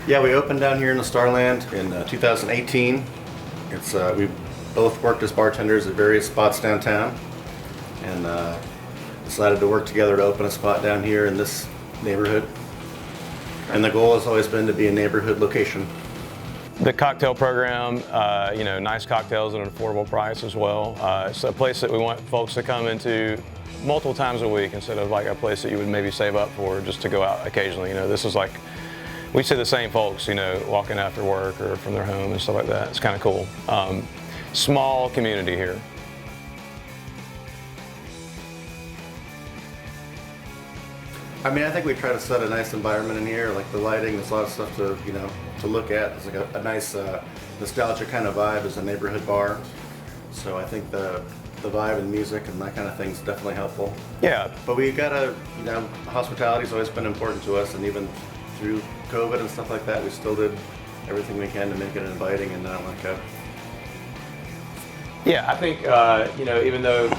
Yeah, we opened down here in the Starland in 2018. We both worked as bartenders at various spots downtown, and decided to work together to open a spot down here in this neighborhood. And the goal has always been to be a neighborhood location. The cocktail program, nice cocktails at an affordable price as well. It's a place that we want folks to come into multiple times a week instead of like a place that you would maybe save up for just to go out occasionally. This is like, we see the same folks, walking after work or from their home and stuff like that. It's kind of cool. Small community here. I think we try to set a nice environment in here, like the lighting. There's a lot of stuff to look at. It's like a nice nostalgia kind of vibe as a neighborhood bar. So I think the vibe and music and that kind of thing is definitely helpful. Yeah. But we gotta, hospitality's always been important to us, and even through COVID and stuff like that, we still did everything we can to make it inviting and not like a. Yeah, I think even though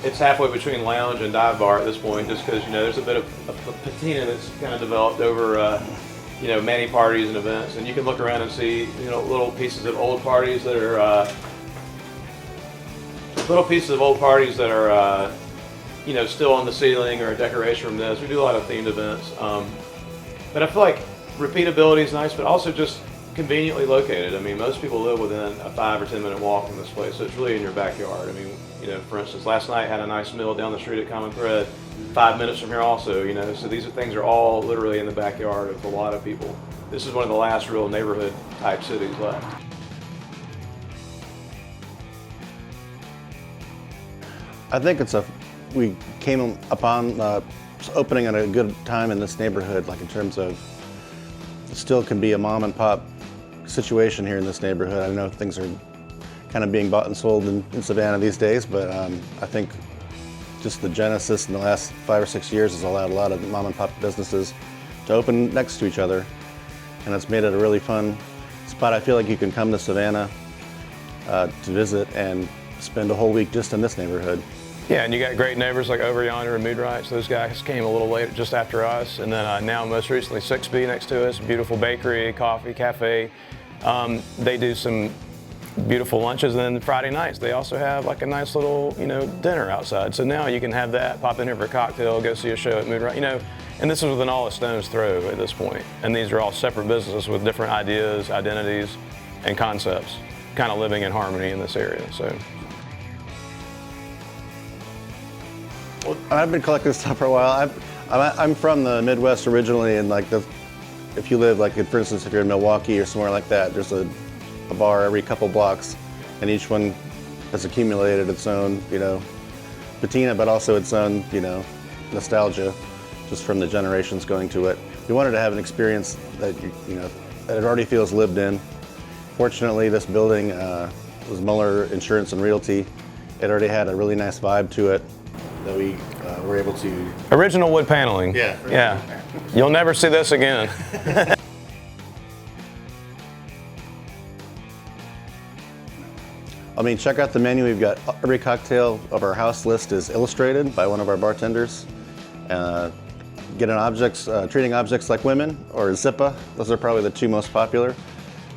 it's halfway between lounge and dive bar at this point, just because there's a bit of a patina that's kind of developed over many parties and events, and you can look around and see little pieces of old parties that are still on the ceiling, or a decoration from this. We do a lot of themed events, but I feel like repeatability is nice, but also just conveniently located. Most people live within a 5 or 10 minute walk from this place, so it's really in your backyard. For instance, last night had a nice meal down the street at Common Thread, 5 minutes from here also, so these things are all literally in the backyard of a lot of people. This is one of the last real neighborhood type cities left. I think we came upon opening at a good time in this neighborhood, like in terms of it still can be a mom and pop situation here in this neighborhood. I know things are kind of being bought and sold in Savannah these days, but I think just the genesis in the last 5 or 6 years has allowed a lot of mom and pop businesses to open next to each other, and it's made it a really fun spot. I feel like you can come to Savannah to visit and spend a whole week just in this neighborhood. Yeah, and you got great neighbors like over yonder and Mood Rights. Those guys came a little later, just after us, and then now most recently 6B next to us, beautiful bakery, coffee, cafe. They do some beautiful lunches, and then Friday nights they also have like a nice little dinner outside. So now you can have that, pop in here for a cocktail, go see a show at Mood Rights, and this is within all a stone's throw at this point. And these are all separate businesses with different ideas, identities, and concepts, kind of living in harmony in this area. So. Well, I've been collecting stuff for a while. I'm from the Midwest originally, and if you live for instance, if you're in Milwaukee or somewhere like that, there's a bar every couple blocks, and each one has accumulated its own patina, but also its own nostalgia, just from the generations going to it. We wanted to have an experience that that it already feels lived in. Fortunately, this building was Muller Insurance and Realty. It already had a really nice vibe to it that we were able to. Original wood paneling. Yeah. Yeah. You'll never see this again. Check out the menu. We've got every cocktail of our house list is illustrated by one of our bartenders. Treating objects like women, or Zippa. Those are probably the two most popular.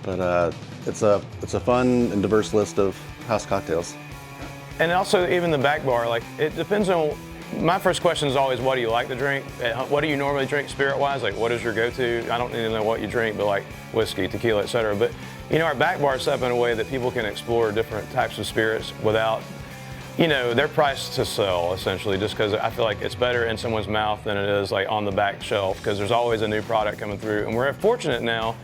But it's a fun and diverse list of house cocktails. And also even the back bar, it depends on, my first question is always, what do you like to drink? What do you normally drink spirit-wise? What is your go-to? I don't need to know what you drink, but whiskey, tequila, etc. But our back bar is set up in a way that people can explore different types of spirits without, they're priced to sell essentially, just because I feel like it's better in someone's mouth than it is on the back shelf, because there's always a new product coming through. And we're fortunate now,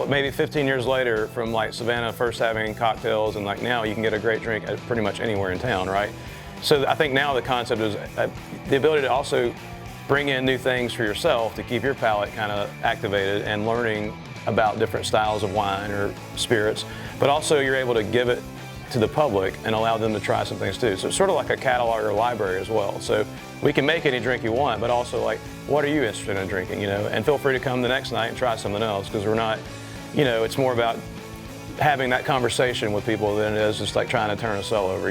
maybe 15 years later, from Savannah first having cocktails, and now you can get a great drink at pretty much anywhere in town, right? So I think now the concept is the ability to also bring in new things for yourself to keep your palate kind of activated and learning about different styles of wine or spirits, but also you're able to give it to the public and allow them to try some things too. So it's sort of like a catalog or library as well. So we can make any drink you want, but also what are you interested in drinking, and feel free to come the next night and try something else, because we're not, it's more about having that conversation with people than it is just trying to turn a cell over,